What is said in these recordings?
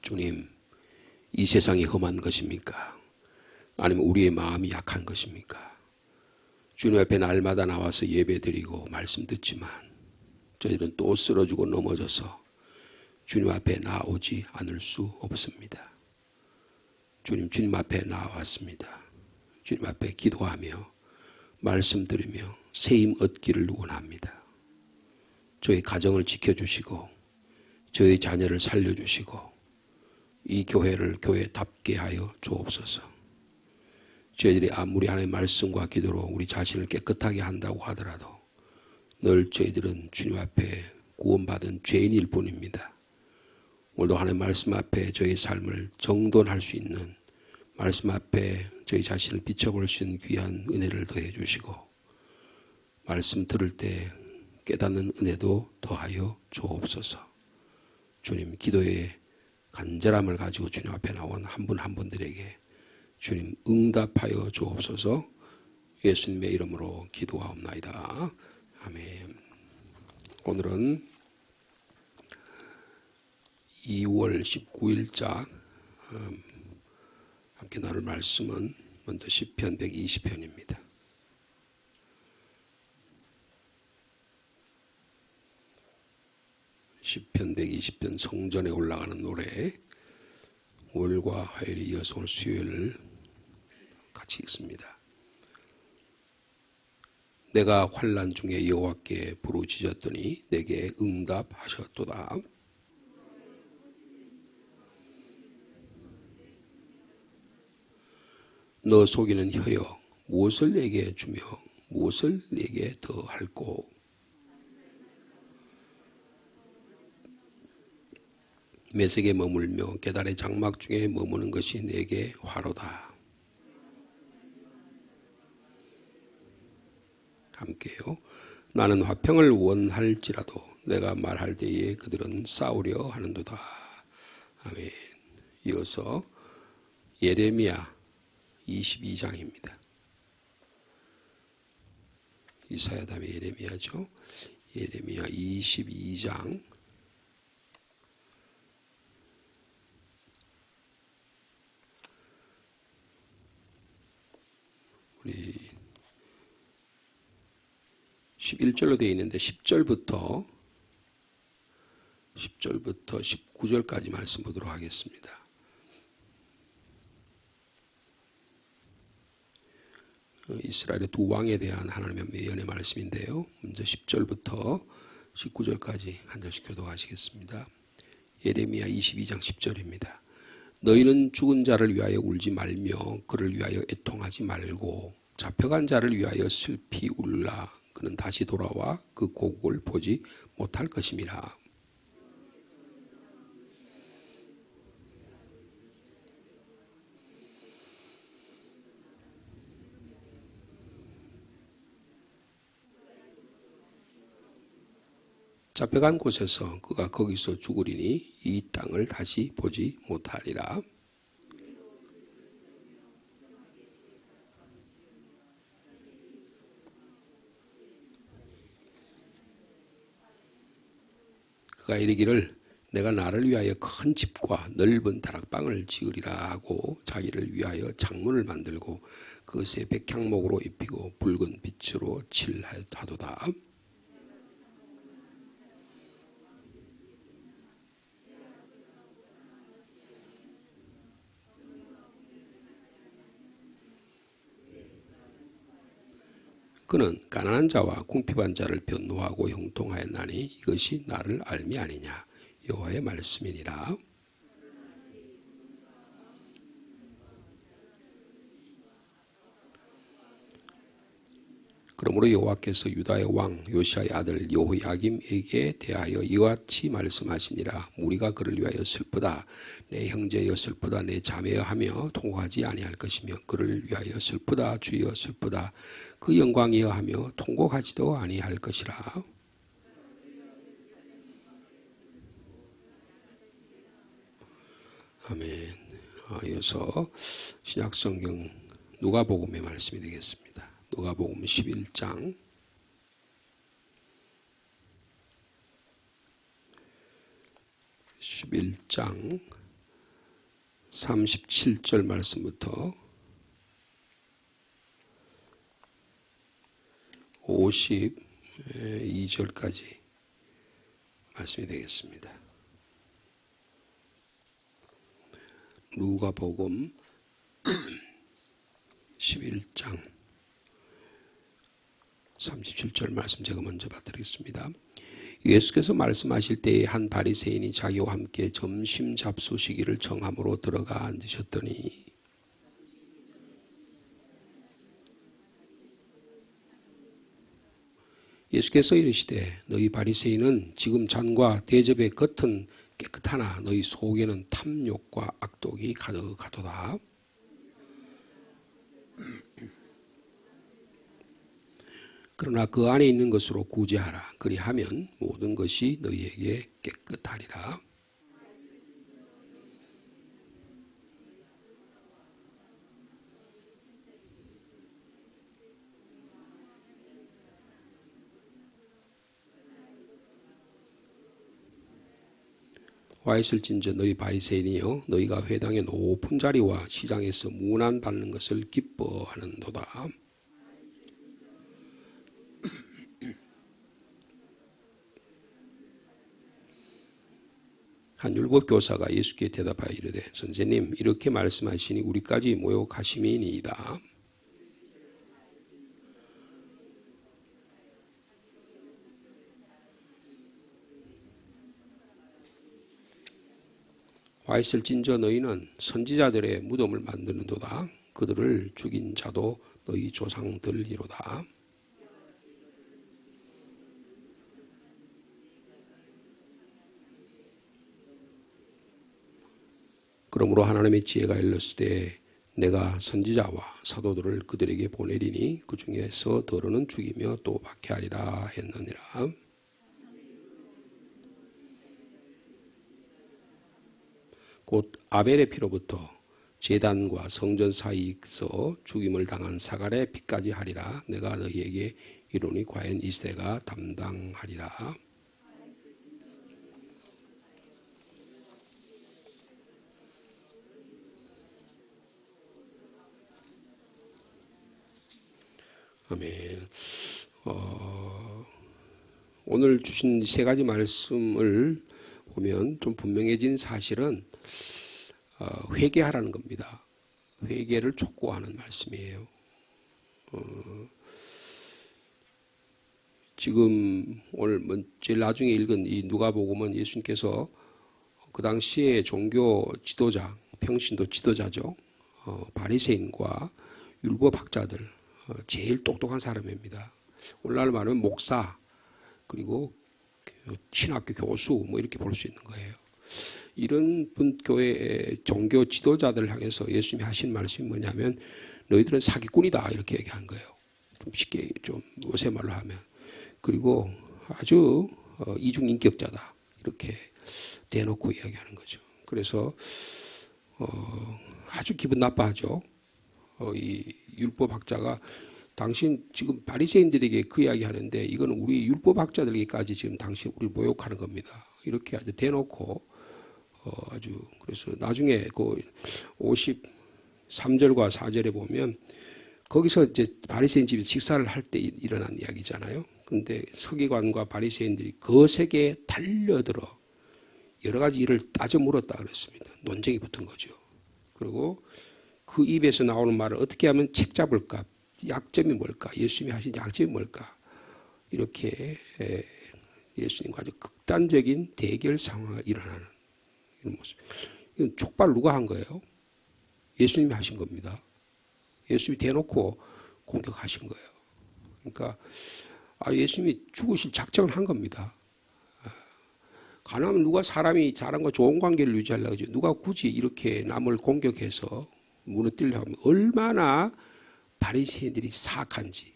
주님, 이 세상이 험한 것입니까? 아니면 우리의 마음이 약한 것입니까? 주님 앞에 날마다 나와서 예배드리고 말씀 듣지만 저희들은 또 쓰러지고 넘어져서 주님 앞에 나오지 않을 수 없습니다. 주님 앞에 나왔습니다. 주님 앞에 기도하며 말씀 들으며 세임 얻기를 원합니다. 저희 가정을 지켜주시고 저희 자녀를 살려주시고 이 교회를 교회답게 하여 주옵소서. 저희들이 아무리 하나님의 말씀과 기도로 우리 자신을 깨끗하게 한다고 하더라도 늘 저희들은 주님 앞에 구원받은 죄인일 뿐입니다. 오늘도 하나님의 말씀 앞에 저희 삶을 정돈할 수 있는, 말씀 앞에 저희 자신을 비춰볼 수 있는 귀한 은혜를 더해 주시고 말씀 들을 때 깨닫는 은혜도 더하여 주옵소서. 주님, 기도의 간절함을 가지고 주님 앞에 나온 한 분 한 분들에게 주님 응답하여 주옵소서. 예수님의 이름으로 기도하옵나이다. 아멘. 오늘은 2월 19일자 함께 나눌 말씀은 먼저 시편 120편입니다. 시편 120편 성전에 올라가는 노래, 월과 화요일에 이어서 오늘 수요일 같이 읽습니다. 내가 환난 중에 여호와께 부르짖었더니 내게 응답하셨도다. 너 속이는 혀여 무엇을 내게 주며 무엇을 내게 더할꼬. 메색에 머물며 계달의 장막 중에 머무는 것이 내게 화로다. 함께요. 나는 화평을 원할지라도 내가 말할 때에 그들은 싸우려 하는도다. 아멘. 이어서 예레미야 22장입니다. 이사야 다음에 예레미야죠. 예레미야 22장 우리 11절로 되어 있는데 10절부터 19절까지 말씀 보도록 하겠습니다. 이스라엘의 두 왕에 대한 하나님의 예언의 말씀인데요. 먼저 10절부터 19절까지 한 절씩 교독하시겠습니다. 예레미야 22장 10절입니다. 너희는 죽은 자를 위하여 울지 말며 그를 위하여 애통하지 말고 잡혀간 자를 위하여 슬피 울라. 그는 다시 돌아와 그 고국을 보지 못할 것임이라. 잡혀간 곳에서 그가 거기서 죽으리니 이 땅을 다시 보지 못하리라. 그가 이르기를 내가 나를 위하여 큰 집과 넓은 다락방을 지으리라 하고 자기를 위하여 창문을 만들고 그것에 백향목으로 입히고 붉은 빛으로 칠하도다. 그는 가난한 자와 궁핍한 자를 변노하고 형통하였나니 이것이 나를 알미 아니냐. 여호와의 말씀이니라. 그러므로 여호와께서 유다의 왕 요시아의 아들 여호야김에게 대하여 이와 같이 말씀하시니라. 우리가 그를 위하여 슬프다. 내 형제여 슬프다. 내 자매여 하며 통곡하지 아니할 것이며 그를 위하여 슬프다. 주여 슬프다. 그 영광이여 하며 통곡하지도 아니할 것이라. 아멘. 이어서 신약성경 누가복음의 말씀이 되겠습니다. 누가복음 11장 11장 37절 말씀부터 52절까지 말씀이 되겠습니다. 누가복음 11장 37절 말씀 제가 먼저 받드리겠습니다. 예수께서 말씀하실 때에 한 바리새인이 자기와 함께 점심 잡수시기를 정함으로 들어가 앉으셨더니 예수께서 이르시되 너희 바리새인은 지금 잔과 대접의 겉은 깨끗하나 너희 속에는 탐욕과 악독이 가득하도다. 그러나 그 안에 있는 것으로 구제하라. 그리하면 모든 것이 너희에게 깨끗하리라. 와 있을진저 너희 바리새인이여 너희가 회당의 높은 자리와 시장에서 문안 받는 것을 기뻐하는도다. 한 율법 교사가 예수께 대답하여 이르되 선생님 이렇게 말씀하시니 우리까지 모욕하심이니이다. 와 있을진저 너희는 선지자들의 무덤을 만드는도다. 그들을 죽인 자도 너희 조상들이로다. 그러므로 하나님의 지혜가 일렀으되 내가 선지자와 사도들을 그들에게 보내리니 그 중에서 더러는 죽이며 또 박해하리라 했느니라. 곧 아벨의 피로부터 제단과 성전 사이에서 죽임을 당한 사갈의 피까지 하리라. 내가 너희에게 이르노니 과연 이 세대가 담당하리라. 아멘. 오늘 주신 세 가지 말씀을 보면 좀 분명해진 사실은 회개하라는 겁니다. 회개를 촉구하는 말씀이에요. 지금 오늘 제일 나중에 읽은 이 누가복음은 예수님께서 그 당시에 종교 지도자, 평신도 지도자죠. 바리새인과 율법학자들, 제일 똑똑한 사람입니다. 오늘날 말하면 목사, 그리고 신학교 교수 뭐 이렇게 볼 수 있는 거예요. 이런 교회의 종교 지도자들을 향해서 예수님이 하신 말씀이 뭐냐면 너희들은 사기꾼이다 이렇게 얘기한 거예요. 좀 쉽게 좀 요새 말로 하면. 그리고 아주 이중인격자다 이렇게 대놓고 이야기하는 거죠. 그래서 아주 기분 나빠하죠. 이 율법학자가 당신 지금 바리새인들에게 그 이야기 하는데 이건 우리 율법학자들에게까지 지금 당신 우리 모욕하는 겁니다. 이렇게 아주 대놓고 아주 그래서 나중에 그 53절과 4절에 보면 거기서 이제 바리새인 집에 식사를 할 때 일어난 이야기잖아요. 근데 서기관과 바리새인들이 거세게 달려들어 여러 가지 일을 따져 물었다 그랬습니다. 논쟁이 붙은 거죠. 그리고 그 입에서 나오는 말을 어떻게 하면 책 잡을까? 약점이 뭘까? 예수님이 하신 약점이 뭘까? 이렇게 예수님과 아주 극단적인 대결 상황이 일어나는 이런 모습. 이건 촉발 누가 한 거예요? 예수님이 하신 겁니다. 예수님이 대놓고 공격하신 거예요. 그러니까 예수님이 죽으실 작정을 한 겁니다. 가능하면 누가 사람이 사람과 좋은 관계를 유지하려고 하죠. 누가 굳이 이렇게 남을 공격해서 무너뜨리려고 하면 얼마나 바리새인들이 사악한지,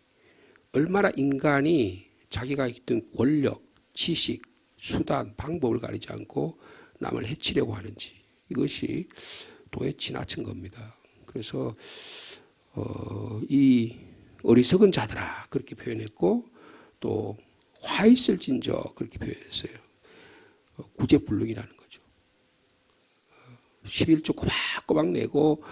얼마나 인간이 자기가 있던 권력, 지식, 수단, 방법을 가리지 않고 남을 해치려고 하는지 이것이 도에 지나친 겁니다. 그래서 이 어리석은 자들아 그렇게 표현했고 또 화 있을진저 그렇게 표현했어요. 구제불능이라는 거죠. 11조 꼬박꼬박 내고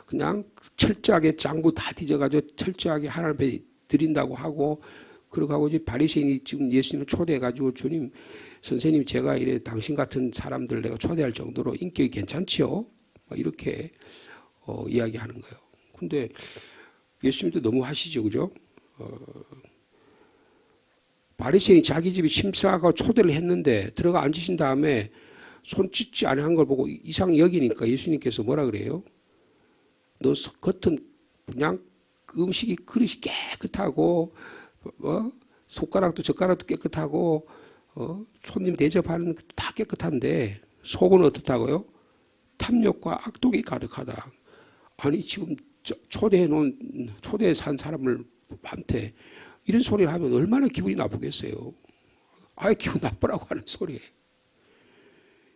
그냥 철저하게 장부 다 뒤져가지고 철저하게 하나님 앞에 드린다고 하고 그러고 하고 이제 바리새인이 지금 예수님을 초대해가지고 주님 선생님 제가 이래 당신 같은 사람들 내가 초대할 정도로 인격이 괜찮지요? 이렇게 이야기하는 거예요. 근데 예수님도 너무 하시죠, 그죠? 바리새인이 자기 집에 심사하고 초대를 했는데 들어가 앉으신 다음에 손 씻지 않은 걸 보고 이상 여기니까 예수님께서 뭐라 그래요? 너 겉은 그냥 음식이 그릇이 깨끗하고 손가락도 젓가락도 깨끗하고 손님 대접하는 것도 다 깨끗한데 속은 어떻다고요? 탐욕과 악독이 가득하다. 아니 지금 초대해 산 사람을 한테 이런 소리를 하면 얼마나 기분이 나쁘겠어요. 아예 기분 나쁘라고 하는 소리예요.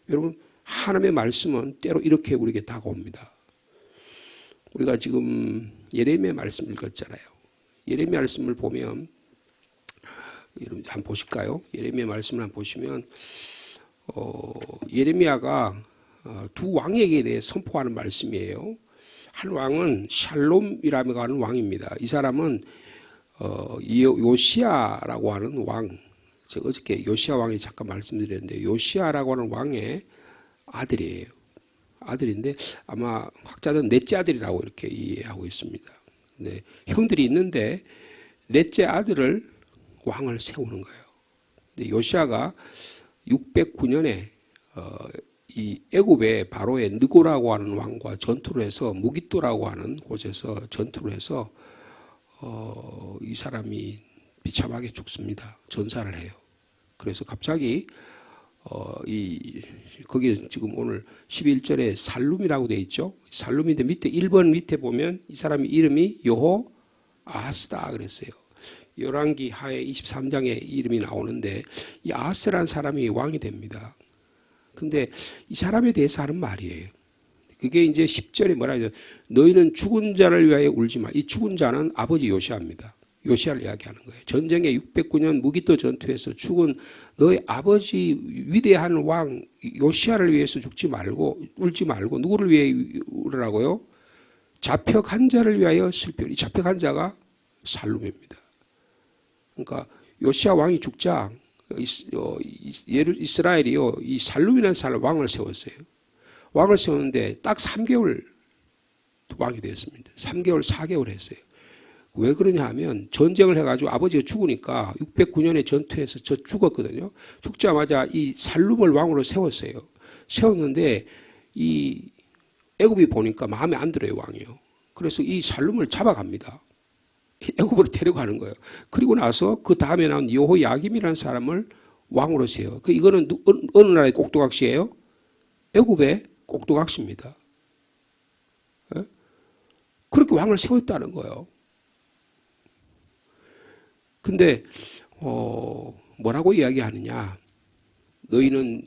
여러분 하나님의 말씀은 때로 이렇게 우리에게 다가옵니다. 우리가 지금 예레미야 말씀 읽었잖아요. 예레미야 말씀을 보면 여러분 한번 보실까요? 예레미야 말씀을 한번 보시면 예레미야가 두 왕에게 대해 선포하는 말씀이에요. 한 왕은 샬롬이라고 하는 왕입니다. 이 사람은 요시야라고 하는 왕, 제가 어저께 요시야 왕이 잠깐 말씀드렸는데 요시야라고 하는 왕의 아들이에요. 아들인데 아마 학자들은 넷째 아들이라고 이렇게 이해하고 있습니다. 네, 형들이 있는데 넷째 아들을 왕을 세우는 거예요. 근데 요시야가 609년에 이 애굽의 바로의 느고라고 하는 왕과 전투를 해서 무기또라고 하는 곳에서 전투를 해서 이 사람이 비참하게 죽습니다. 전사를 해요. 그래서 갑자기 거기 지금 오늘 11절에 살룸이라고 되어 있죠. 살룸인데 밑에 1번 밑에 보면 이 사람의 이름이 여호 아하스다 그랬어요. 열왕기 하에 23장에 이름이 나오는데 이 아하스라는 사람이 왕이 됩니다. 근데 이 사람에 대해서 하는 말이에요. 그게 이제 10절에 뭐라 해요? 너희는 죽은 자를 위하여 울지 마. 이 죽은 자는 아버지 요시아입니다. 요시아를 이야기하는 거예요. 전쟁에 609년 무기또 전투에서 죽은 너희 아버지 위대한 왕 요시아를 위해서 죽지 말고 울지 말고 누구를 위해 울으라고요? 잡혀간 자를 위하여 슬피. 이 잡혀간 자가 살룸입니다. 그러니까 요시아 왕이 죽자 이스라엘이요 이 살룸이라는 사람 왕을 세웠어요. 왕을 세웠는데 딱 3개월 왕이 되었습니다. 3개월 4개월 했어요. 왜 그러냐 하면 전쟁을 해가지고 아버지가 죽으니까 609년에 전투에서 죽었거든요. 죽자마자 이 살룸을 왕으로 세웠어요. 세웠는데 이 애굽이 보니까 마음에 안 들어요 왕이요. 그래서 이 살룸을 잡아갑니다. 애굽으로 데려가는 거예요. 그리고 나서 그 다음에 나온 여호야김이라는 사람을 왕으로 세요. 이거는 어느 나라의 꼭두각시예요? 애굽의 꼭두각시입니다. 그렇게 왕을 세웠다는 거예요. 근데 뭐라고 이야기하느냐? 너희는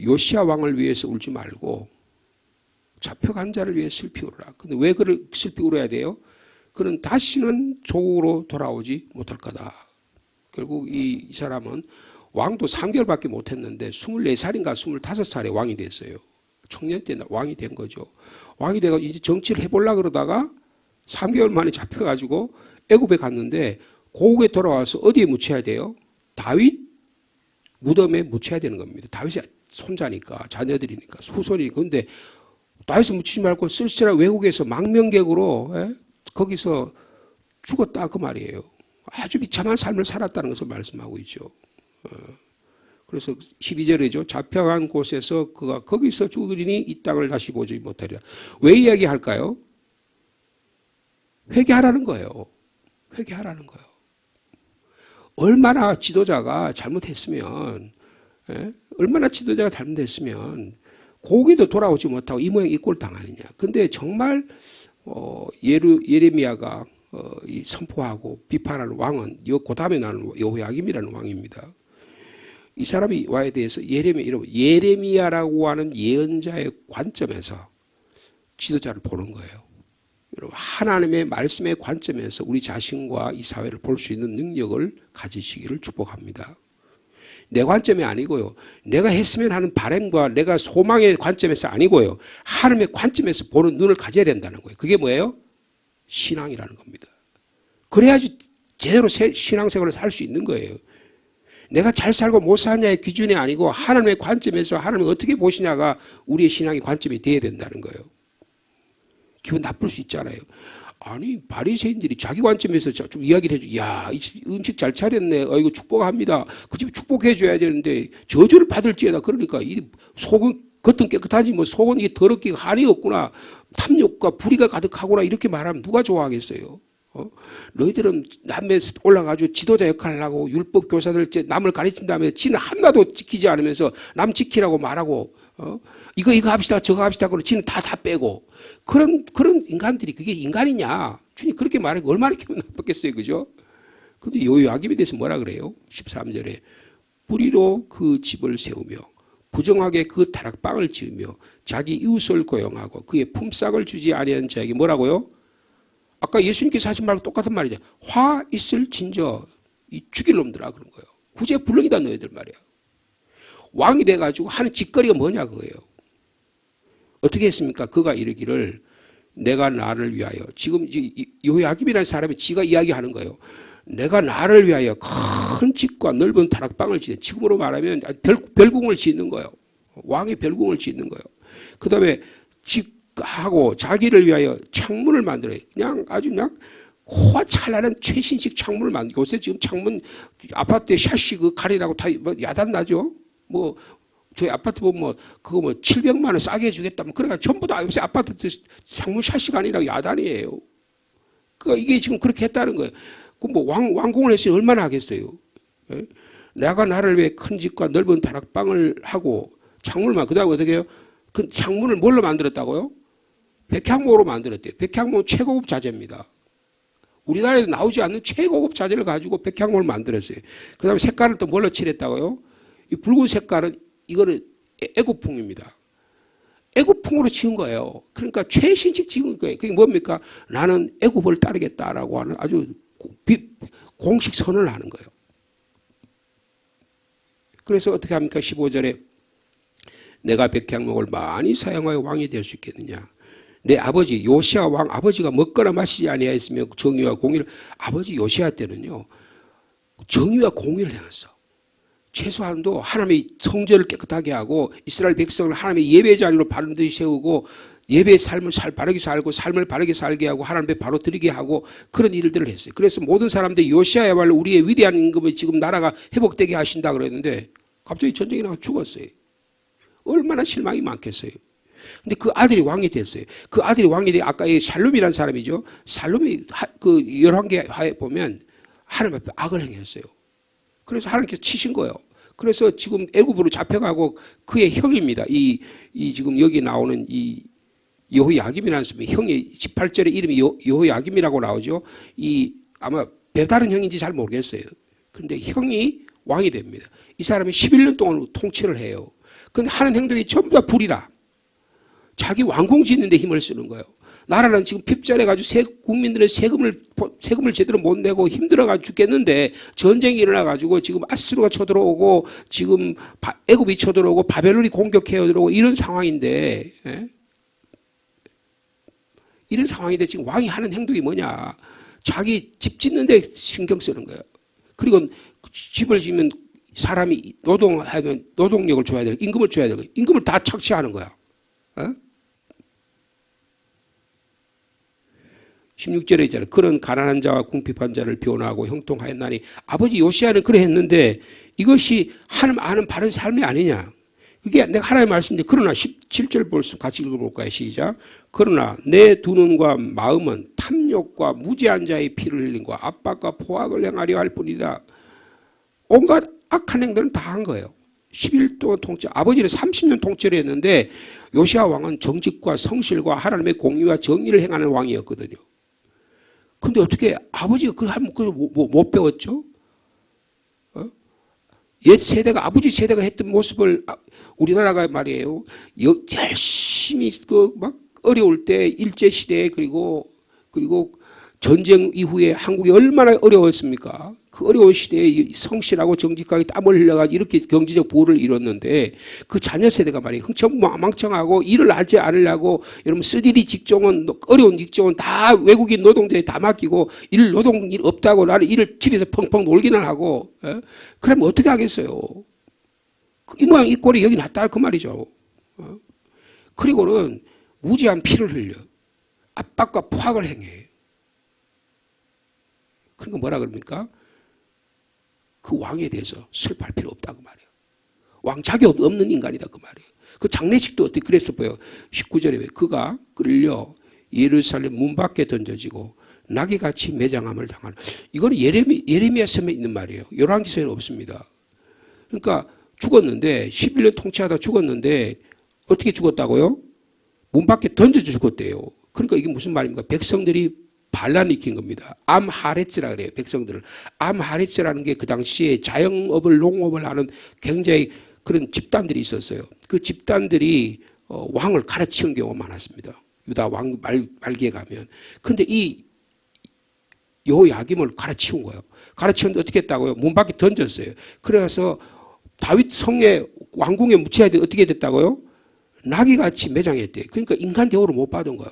요시야 왕을 위해서 울지 말고 잡혀간 자를 위해 슬피 울어라. 근데 왜 슬피 울어야 돼요? 그는 다시는 조국으로 돌아오지 못할 거다. 결국 이 사람은 왕도 3개월밖에 못했는데 24살인가 25살에 왕이 됐어요. 청년 때 왕이 된 거죠. 왕이 돼서 이제 정치를 해보려고 그러다가 3개월 만에 잡혀가지고 애굽에 갔는데 고국에 돌아와서 어디에 묻혀야 돼요? 다윗 무덤에 묻혀야 되는 겁니다. 다윗이 손자니까 자녀들이니까 후손이니까. 그런데 다윗을 묻히지 말고 쓸쓸한 외국에서 망명객으로 거기서 죽었다 그 말이에요. 아주 비참한 삶을 살았다는 것을 말씀하고 있죠. 그래서 12절이죠. 잡혀간 곳에서 그가 거기서 죽으리니 이 땅을 다시 보지 못하리라. 왜 이야기할까요? 회개하라는 거예요. 회개하라는 거예요. 얼마나 지도자가 잘못했으면 고기도 돌아오지 못하고 이 모양 이 꼴 당하느냐. 근데 정말 예레미야가 선포하고 비판하는 왕은 그 다음에 나는 여호야김이라는 왕입니다. 이 사람이 와에 대해서 예레미야라고 하는 예언자의 관점에서 지도자를 보는 거예요. 여러분 하나님의 말씀의 관점에서 우리 자신과 이 사회를 볼 수 있는 능력을 가지시기를 축복합니다. 내 관점이 아니고요. 내가 했으면 하는 바람과 내가 소망의 관점에서 아니고요. 하나님의 관점에서 보는 눈을 가져야 된다는 거예요. 그게 뭐예요? 신앙이라는 겁니다. 그래야지 제대로 신앙생활을 할 수 있는 거예요. 내가 잘 살고 못 사냐의 기준이 아니고 하나님의 관점에서 하나님이 어떻게 보시냐가 우리의 신앙의 관점이 돼야 된다는 거예요. 기분 나쁠 수 있잖아요. 아니 바리새인들이 자기 관점에서 좀 이야기를 해줘. 야, 이 음식 잘 차렸네. 이거 축복합니다. 그 집 축복해 줘야 되는데 저주를 받을지어다. 그러니까 이 속은 겉은 깨끗하지 뭐 속은 이게 더럽게 한이 없구나. 탐욕과 불의가 가득하구나. 이렇게 말하면 누가 좋아하겠어요? 너희들은 남에 올라가지고 지도자 역할을 하고 율법 교사들 남을 가르친 다음에 지는 하나도 지키지 않으면서 남 지키라고 말하고 이거 합시다 저거 합시다 그러고 지는 다 빼고 그런 인간들이 그게 인간이냐? 주님 그렇게 말하고 얼마나 기분 나빴겠어요, 그죠? 근데 요야김에 대해서 뭐라 그래요? 13절에 뿌리로 그 집을 세우며 부정하게 그 다락방을 지으며 자기 이웃을 고용하고 그의 품삯을 주지 아니한 자에게 뭐라고요? 아까 예수님께서 하신 말과 똑같은 말이죠. 화 있을 진저 이 죽일 놈들아 그런 거예요. 구제불능이다 너희들 말이야. 왕이 돼가지고 하는 짓거리가 뭐냐 그거예요. 어떻게 했습니까? 그가 이르기를 내가 나를 위하여 지금 요야김이라는 사람이 지가 이야기하는 거예요. 내가 나를 위하여 큰 집과 넓은 다락방을 짓는 지금으로 말하면 별궁을 짓는 거예요. 왕의 별궁을 짓는 거예요. 그 다음에 하고 자기를 위하여 창문을 만들어요. 그냥 아주 그냥 코가 찰나는 최신식 창문을 만들고 요새 지금 창문 아파트에 샤시 그 가리라고 다 야단 나죠. 뭐 저희 아파트 보면 뭐 그거 뭐 700만 원 싸게 해주겠다. 뭐 그러니까 전부 다 요새 아파트 창문 샤시가 아니라 야단이에요. 그러니까 이게 지금 그렇게 했다는 거예요. 그 뭐 왕궁을 했으니 얼마나 하겠어요. 예? 내가 나를 위해 큰 집과 넓은 다락방을 하고 창문을 그다음에 어떻게 해요? 그 창문을 뭘로 만들었다고요? 백향목으로 만들었대요. 백향목은 최고급 자재입니다. 우리나라에도 나오지 않는 최고급 자재를 가지고 백향목을 만들었어요. 그 다음에 색깔을 또 뭘로 칠했다고요? 이 붉은 색깔은 이거는 애국풍입니다. 애국풍으로 지은 거예요. 그러니까 최신식 지은 거예요. 그게 뭡니까? 나는 애국을 따르겠다라고 하는 아주 공식 선언을 하는 거예요. 그래서 어떻게 합니까? 15절에 내가 백향목을 많이 사용하여 왕이 될 수 있겠느냐? 내 아버지 요시야 왕 아버지가 먹거나 마시지 아니하였으며 정의와 공의를 아버지 요시야 때는요 정의와 공의를 행했어. 최소한도 하나님의 성전을 깨끗하게 하고 이스라엘 백성을 하나님의 예배 자리로 바른듯이 세우고 예배의 삶을 바르게 살고 삶을 바르게 살게 하고 하나님 앞에 바로 드리게 하고 그런 일들을 했어요. 그래서 모든 사람들이 요시야야말로 우리의 위대한 임금을 지금 나라가 회복되게 하신다 그랬는데 갑자기 전쟁이 나가 죽었어요. 얼마나 실망이 많겠어요. 근데 그 아들이 왕이 됐어요. 그 아들이 왕이 돼 아까 이 살룸이라는 사람이죠. 살룸이 그 열왕기하에 보면 하나님 앞에 악을 행했어요. 그래서 하나님께서 치신 거예요. 그래서 지금 애굽으로 잡혀가고 그의 형입니다. 이 지금 여기 나오는 이 여호야김이라는 사람이 형이 18절에 이름이 여호야김이라고 나오죠. 이 아마 배다른 형인지 잘 모르겠어요. 근데 형이 왕이 됩니다. 이 사람이 11년 동안 통치를 해요. 근데 하는 행동이 전부 다 불이라. 자기 왕궁 짓는 데 힘을 쓰는 거예요. 나라는 지금 핍절해가지고 국민들의 세금을 제대로 못 내고 힘들어가지고 죽겠는데 전쟁이 일어나가지고 지금 아수르가 쳐들어오고 지금 애굽이 쳐들어오고 바벨론이 공격해 들어오고 이런 상황인데 이런 상황인데 지금 왕이 하는 행동이 뭐냐. 자기 집 짓는 데 신경 쓰는 거예요. 그리고 집을 지으면 사람이 노동하면 노동력을 줘야 되고 임금을 줘야 되고 임금을 다 착취하는 거야. 16절에 있잖아요. 그런 가난한 자와 궁핍한 자를 변호하고 형통하였나니 아버지 요시야는 그래 했는데 이것이 하나님 아는 바른 삶이 아니냐. 그게 내가 하나님의 말씀인데 그러나 17절 벌써 같이 읽어볼까요? 시작. 그러나 내 두 눈과 마음은 탐욕과 무지한 자의 피를 흘린과 압박과 포악을 행하려 할 뿐이라. 온갖 악한 행동은 다 한 거예요. 11년 동안 통치, 아버지는 30년 통치를 했는데 요시야 왕은 정직과 성실과 하나님의 공의와 정의를 행하는 왕이었거든요. 근데 어떻게 아버지가 그걸 하면 못 배웠죠? 옛 세대가 아버지 세대가 했던 모습을 우리나라가 말이에요. 열심히 막 어려울 때 일제 시대 그리고 전쟁 이후에 한국이 얼마나 어려웠습니까? 그 어려운 시대에 성실하고 정직하게 땀을 흘려가지고 이렇게 경제적 부를 이뤘는데 그 자녀 세대가 말이에요. 흥청망청하고 일을 하지 않으려고 여러분 쓰디리 직종은 어려운 직종은 다 외국인 노동자에 다 맡기고 노동 일 없다고 나는 일을 집에서 펑펑 놀기는 하고 그러면 어떻게 하겠어요. 이 모양 이 꼴이 여기 났다 그 말이죠. 그리고는 무지한 피를 흘려 압박과 포악을 행해. 그러니까 뭐라 그럽니까? 그 왕에 대해서 슬퍼할 필요 없다고 말이에요. 왕 자격 없는 인간이다 그 말이에요. 그 장례식도 어떻게 그랬어 보여. 19절에 그가 끌려 예루살렘 문 밖에 던져지고 나귀같이 매장함을 당하는. 이거는 예레미야 서에 있는 말이에요. 열왕기서에는 없습니다. 그러니까 죽었는데 11년 통치하다 죽었는데 어떻게 죽었다고요? 문 밖에 던져져 죽었대요. 그러니까 이게 무슨 말입니까? 백성들이 반란을 일으킨 겁니다. 암하레츠라 그래요. 백성들을. 암하레츠라는 게 그 당시에 자영업을 농업을 하는 굉장히 그런 집단들이 있었어요. 그 집단들이 왕을 갈아치운 경우가 많았습니다. 유다 왕 말기에 가면. 근데 이 요야김을 갈아치운 거예요. 갈아치웠는데 어떻게 했다고요? 문 밖에 던졌어요. 그래서 다윗 성에 왕궁에 묻혀야 돼. 어떻게 됐다고요? 나귀같이 매장했대요. 그러니까 인간 대우를 못 받은 거예요.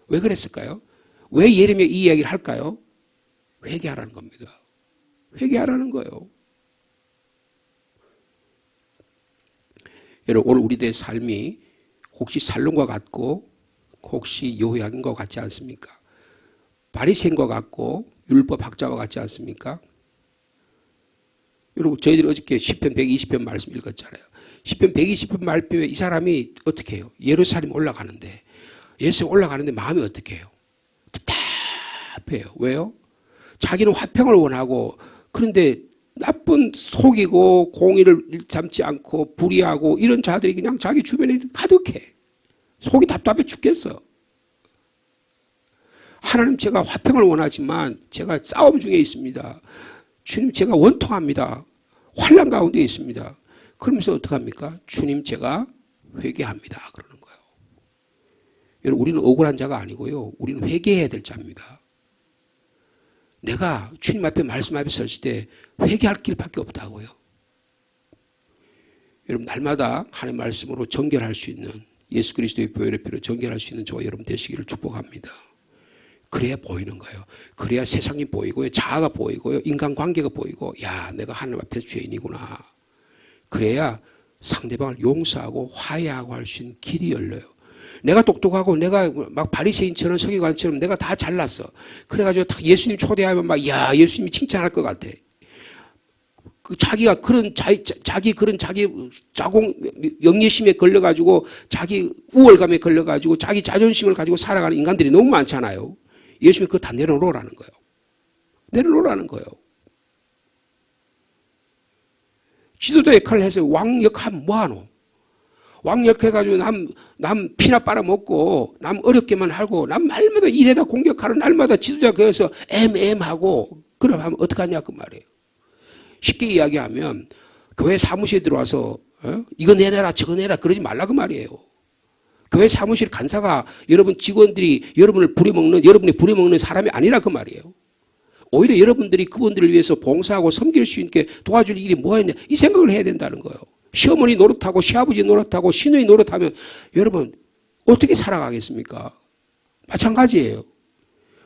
왜 그랬을까요? 왜 예레미야 이 이야기를 할까요? 회개하라는 겁니다. 회개하라는 거예요. 여러분 오늘 우리들의 삶이 혹시 살론과 같고 혹시 여호야김과 같지 않습니까? 바리새인과 같고 율법 학자와 같지 않습니까? 여러분 저희들이 어저께 시편 120편 말씀 읽었잖아요. 시편 120편 말씀에 이 사람이 어떻게 해요? 예루살렘 올라가는데 예수님 올라가는데 마음이 어떻게 해요? 답답해요. 왜요? 자기는 화평을 원하고 그런데 나쁜 속이고 공의를 참지 않고 불의하고 이런 자들이 그냥 자기 주변에 가득해. 속이 답답해 죽겠어. 하나님 제가 화평을 원하지만 제가 싸움 중에 있습니다. 주님 제가 원통합니다. 환난 가운데 있습니다. 그러면서 어떡합니까? 주님 제가 회개합니다. 그러는 거예요. 여러분 우리는 억울한 자가 아니고요. 우리는 회개해야 될 자입니다. 내가 주님 앞에 말씀 앞에 섰을 때 회개할 길밖에 없다고요. 여러분 날마다 하나님의 말씀으로 정결할 수 있는 예수 그리스도의 보혈의 피로 정결할 수 있는 저와 여러분 되시기를 축복합니다. 그래야 보이는 거예요. 그래야 세상이 보이고요. 자아가 보이고요. 인간관계가 보이고 야 내가 하나님 앞에 죄인이구나. 그래야 상대방을 용서하고 화해하고 할 수 있는 길이 열려요. 내가 똑똑하고 내가 막 바리새인처럼 서기관처럼 내가 다 잘났어. 그래가지고 예수님 초대하면 막 야 예수님이 칭찬할 것 같아. 그 자기가 그런 자기 자공 영예심에 걸려가지고 자기 우월감에 걸려가지고 자기 자존심을 가지고 살아가는 인간들이 너무 많잖아요. 예수님이 그거 다 내려놓으라는 거예요. 내려놓으라는 거예요. 지도자 역할을 해서 왕 역할하면 뭐하노? 왕 역해가지고 남 피나 빨아먹고 남 어렵게만 하고 남 날마다 일해다 공격하는 날마다 지도자 그래서 하고 그럼 하면 어떡하냐 그 말이에요. 쉽게 이야기하면 교회 사무실에 들어와서 이거 내놔라 저거 내라 그러지 말라 그 말이에요. 교회 사무실 간사가 여러분 직원들이 여러분이 부려먹는 사람이 아니라 그 말이에요. 오히려 여러분들이 그분들을 위해서 봉사하고 섬길 수 있게 도와줄 일이 뭐였냐 이 생각을 해야 된다는 거예요. 시어머니 노릇하고 시아버지 노릇하고 시누이 노릇하면 여러분 어떻게 살아가겠습니까? 마찬가지예요.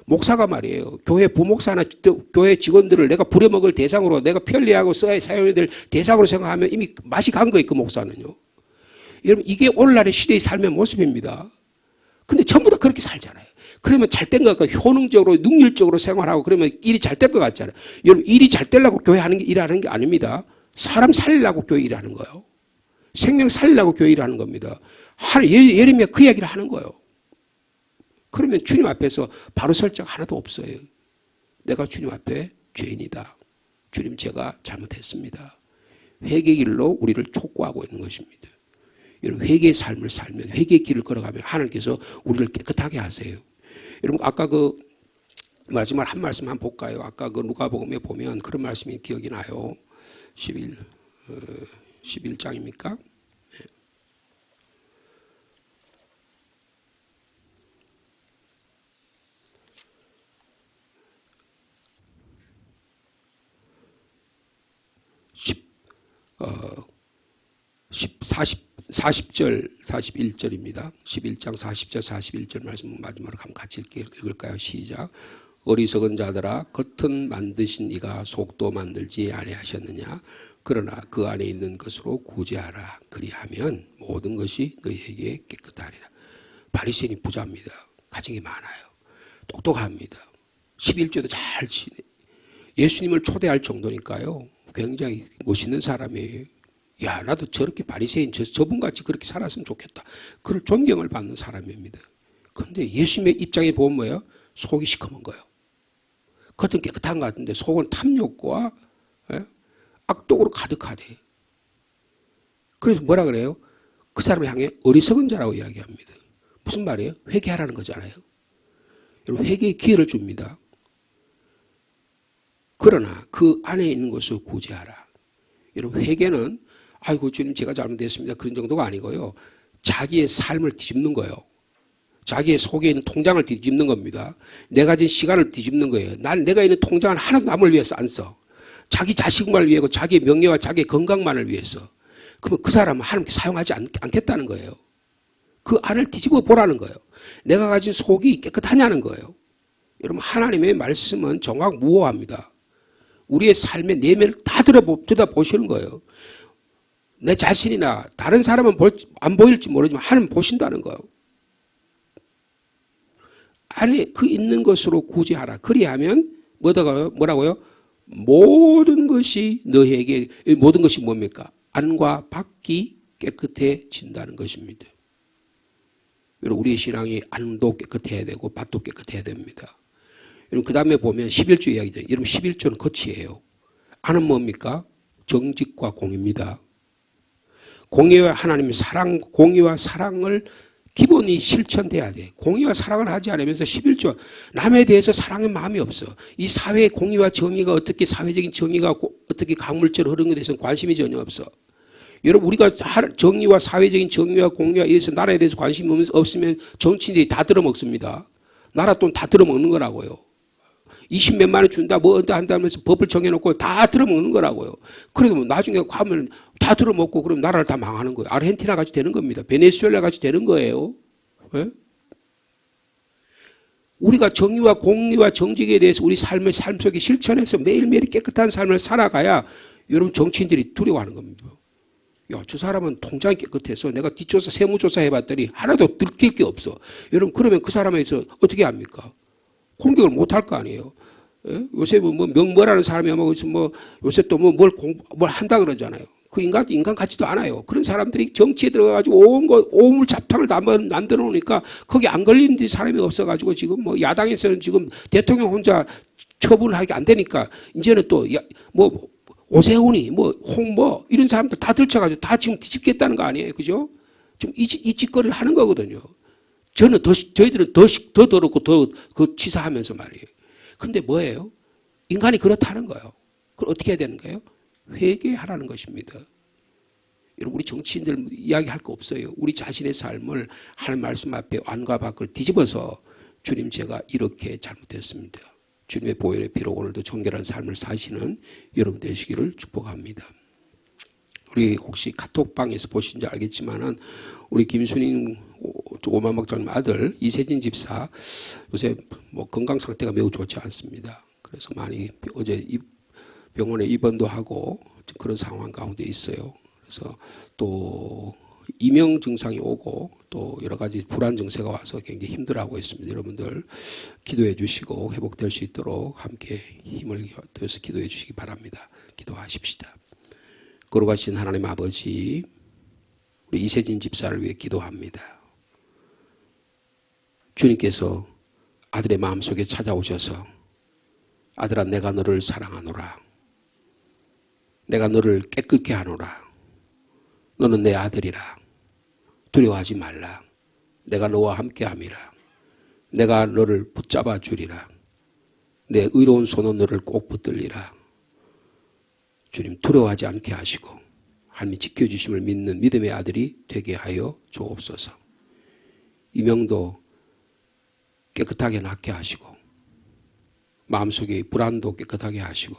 목사가 말이에요. 교회 부목사나 교회 직원들을 내가 부려먹을 대상으로 내가 편리하고 사용해야 될 대상으로 생각하면 이미 맛이 간 거예요. 그 목사는요. 여러분 이게 오늘날의 시대의 삶의 모습입니다. 근데 전부 다 그렇게 살잖아요. 그러면 잘된 것 같고 효능적으로 능률적으로 생활하고 그러면 일이 잘 될 것 같잖아요. 여러분 일이 잘 되려고 교회 일하는 게 아닙니다. 사람 살리려고 교회 일하는 거예요. 생명 살리려고 교회 일하는 겁니다. 예레미야 그 이야기를 하는 거예요. 그러면 주님 앞에서 바로 설정 하나도 없어요. 내가 주님 앞에 죄인이다. 주님 제가 잘못했습니다. 회개의 길로 우리를 촉구하고 있는 것입니다. 여러분 회개의 삶을 살면 회개의 길을 걸어가면 하나님께서 우리를 깨끗하게 하세요. 여러분 아까 그 마지막 한 말씀 한번 볼까요? 아까 그 누가복음에 보면 그런 말씀이 기억이 나요. 11장입니까? 네. 40절, 41절입니다. 11장 40절, 41절 말씀 마지막으로 한번 같이 읽을까요? 시작. 어리석은 자들아, 겉은 만드신 이가 속도 만들지 아니하셨느냐? 그러나 그 안에 있는 것으로 구제하라. 그리하면 모든 것이 너희에게 깨끗하리라. 바리새인이 부자입니다. 가진 게 많아요. 똑똑합니다. 11조도 잘 지내. 예수님을 초대할 정도니까요. 굉장히 멋있는 사람이에요. 야, 나도 저렇게 바리새인 저분같이 그렇게 살았으면 좋겠다. 그걸 존경을 받는 사람입니다. 그런데 예수님의 입장에 보면 뭐예요? 속이 시커먼 거예요. 겉은 깨끗한 것 같은데 속은 탐욕과 악독으로 가득하대. 그래서 뭐라 그래요? 그 사람을 향해 어리석은 자라고 이야기합니다. 무슨 말이에요? 회개하라는 거잖아요. 여러분, 회개의 기회를 줍니다. 그러나 그 안에 있는 것을 구제하라. 여러분, 회개는 아이고 주님 제가 잘못했습니다. 그런 정도가 아니고요. 자기의 삶을 뒤집는 거예요. 자기의 속에 있는 통장을 뒤집는 겁니다. 내가 가진 시간을 뒤집는 거예요. 내가 있는 통장은 하나도 남을 위해서 안 써. 자기 자식만을 위하고 자기의 명예와 자기의 건강만을 위해서. 그러면 그 사람은 하나님께 사용하지 않겠다는 거예요. 그 안을 뒤집어 보라는 거예요. 내가 가진 속이 깨끗하냐는 거예요. 여러분, 하나님의 말씀은 정확무오합니다. 우리의 삶의 내면을 다 들여다보시는 거예요. 내 자신이나 다른 사람은 안 보일지 모르지만 하나님 보신다는 거예요. 안에 그 있는 것으로 구제하라. 그리하면 뭐라고요? 모든 것이 너희에게, 모든 것이 뭡니까? 안과 밖이 깨끗해진다는 것입니다. 여러분, 우리의 신앙이 안도 깨끗해야 되고 밭도 깨끗해야 됩니다. 여러분, 그 다음에 보면 11조 이야기죠. 여러분, 11조는 끝이에요. 안은 뭡니까? 정직과 공의입니다. 공의와 하나님의 사랑, 공의와 사랑을 기본이 실천돼야 돼. 공의와 사랑을 하지 않으면서 11조 남에 대해서 사랑의 마음이 없어. 이 사회의 공의와 정의가 어떻게 사회적인 정의가 어떻게 강물처럼 흐르는 것에 대해서는 관심이 전혀 없어. 여러분, 우리가 정의와 사회적인 정의와 공의와 이래서 나라에 대해서 관심이 없으면 정치인들이 다 들어먹습니다. 나라 돈 다 들어먹는 거라고요. 20몇만 원 준다, 뭐 한다면서 법을 정해놓고 다 들어먹는 거라고요. 그래도 뭐 나중에 가면 다 들어먹고 그럼 나라를 다 망하는 거예요. 아르헨티나 같이 되는 겁니다. 베네수엘라 같이 되는 거예요. 네? 우리가 정의와 공의와 정직에 대해서 우리 삶 속에 실천해서 매일매일 깨끗한 삶을 살아가야 여러분 정치인들이 두려워하는 겁니다. 야, 저 사람은 통장이 깨끗해서 내가 뒷조사, 세무조사 해봤더니 하나도 들킬 게 없어. 여러분, 그러면 그 사람에서 어떻게 합니까? 공격을 못 할 거 아니에요. 예? 요새 뭐라는 사람이 뭐 요새 또 뭘 한다 그러잖아요. 그 인간 같지도 않아요. 그런 사람들이 정치에 들어가가지고 오물 잡탕을 다 만들어 놓으니까 거기 안 걸리는 사람이 없어가지고 지금 뭐 야당에서는 지금 대통령 혼자 처분하기 안 되니까 이제는 또 뭐 오세훈이 뭐 홍보 이런 사람들 다 들쳐가지고 다 지금 뒤집겠다는 거 아니에요. 그죠? 좀 이 짓거리를 하는 거거든요. 저희들은 더 더럽고 더 치사하면서 말이에요. 근데 뭐예요? 인간이 그렇다는 거예요. 그걸 어떻게 해야 되는 거예요? 회개하라는 것입니다. 여러분, 우리 정치인들 이야기할 거 없어요. 우리 자신의 삶을 하나님 말씀 앞에 안과 밖을 뒤집어서 주님 제가 이렇게 잘못했습니다. 주님의 보혈의 피로 오늘도 정결한 삶을 사시는 여러분 되시기를 축복합니다. 우리 혹시 카톡방에서 보신지 알겠지만은 우리 김순인 오만 목사님 아들 이세진 집사 요새 뭐 건강 상태가 매우 좋지 않습니다. 그래서 많이 어제 병원에 입원도 하고 그런 상황 가운데 있어요. 그래서 또 이명 증상이 오고 또 여러 가지 불안 증세가 와서 굉장히 힘들어하고 있습니다. 여러분들 기도해 주시고 회복될 수 있도록 함께 힘을 더해서 기도해 주시기 바랍니다. 기도하십시다. 거룩하신 하나님 아버지, 우리 이세진 집사를 위해 기도합니다. 주님께서 아들의 마음속에 찾아오셔서 아들아 내가 너를 사랑하노라. 내가 너를 깨끗게 하노라. 너는 내 아들이라. 두려워하지 말라. 내가 너와 함께함이라. 내가 너를 붙잡아 주리라. 내 의로운 손은 너를 꼭 붙들리라. 주님 두려워하지 않게 하시고 하나님이 지켜주심을 믿는 믿음의 아들이 되게 하여 주옵소서. 이명도 깨끗하게 낫게 하시고 마음속의 불안도 깨끗하게 하시고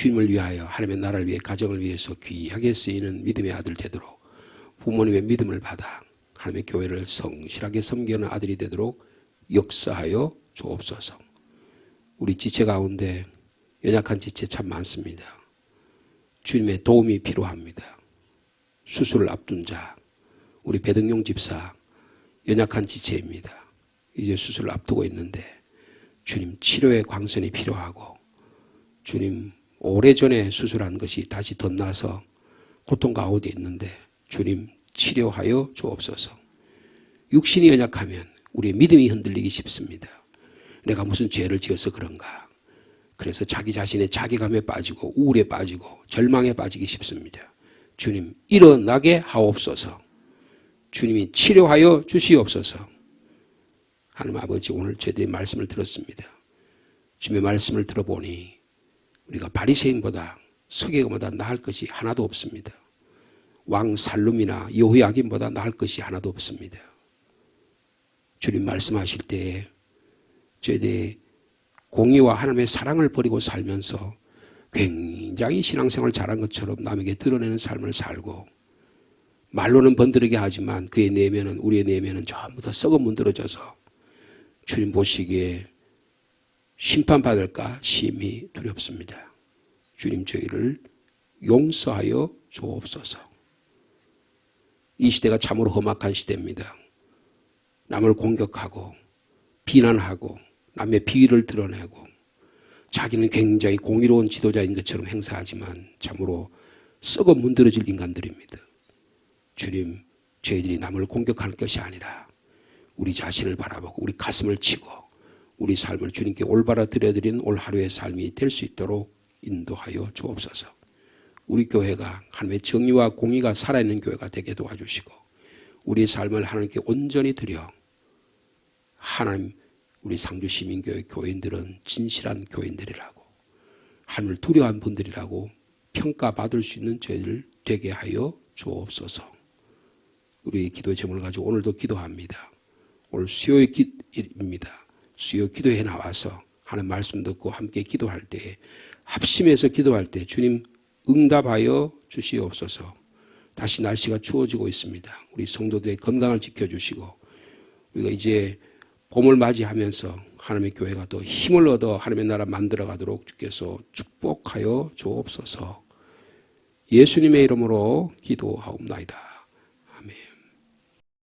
주님을 위하여 하나님의 나라를 위해 가정을 위해서 귀하게 쓰이는 믿음의 아들 되도록 부모님의 믿음을 받아 하나님의 교회를 성실하게 섬기는 아들이 되도록 역사하여 주옵소서. 우리 지체 가운데 연약한 지체 참 많습니다. 주님의 도움이 필요합니다. 수술을 앞둔 자, 우리 배등용 집사 연약한 지체입니다. 이제 수술을 앞두고 있는데 주님 치료의 광선이 필요하고 주님 오래전에 수술한 것이 다시 덧나서 고통 가운데 있는데 주님 치료하여 주옵소서. 육신이 연약하면 우리의 믿음이 흔들리기 쉽습니다. 내가 무슨 죄를 지어서 그런가. 그래서 자기 자신의 자괴감에 빠지고 우울에 빠지고 절망에 빠지기 쉽습니다. 주님 일어나게 하옵소서. 주님이 치료하여 주시옵소서. 하나님 아버지 오늘 저희들의 말씀을 들었습니다. 주님의 말씀을 들어보니 우리가 바리새인보다 서기관보다 나을 것이 하나도 없습니다. 왕 살룸이나 여호야김보다 나을 것이 하나도 없습니다. 주님 말씀하실 때에 저희들이 공의와 하나님의 사랑을 버리고 살면서 굉장히 신앙생활을 잘한 것처럼 남에게 드러내는 삶을 살고 말로는 번드르게 하지만 그의 내면은 우리의 내면은 전부 다 썩어 문드러져서 주님 보시기에 심판받을까 심히 두렵습니다. 주님 저희를 용서하여 주옵소서. 이 시대가 참으로 험악한 시대입니다. 남을 공격하고 비난하고 남의 비위를 드러내고 자기는 굉장히 공의로운 지도자인 것처럼 행사하지만 참으로 썩어 문드러질 인간들입니다. 주님, 저희들이 남을 공격할 것이 아니라 우리 자신을 바라보고 우리 가슴을 치고 우리 삶을 주님께 올바라 드려드리는 올 하루의 삶이 될 수 있도록 인도하여 주옵소서. 우리 교회가 하나님의 정의와 공의가 살아있는 교회가 되게 도와주시고 우리 삶을 하나님께 온전히 드려 하나님 우리 상주시민교회 교인들은 진실한 교인들이라고 하나님을 두려워한 분들이라고 평가받을 수 있는 저희를 되게 하여 주옵소서. 우리 기도의 제목을 가지고 오늘도 기도합니다. 오늘 수요일입니다. 수요 기도에 나와서 하나님 말씀 듣고 함께 기도할 때 합심해서 기도할 때 주님 응답하여 주시옵소서. 다시 날씨가 추워지고 있습니다. 우리 성도들의 건강을 지켜주시고 우리가 이제 봄을 맞이하면서 하나님의 교회가 또 힘을 얻어 하나님의 나라 만들어가도록 주께서 축복하여 주옵소서. 예수님의 이름으로 기도하옵나이다.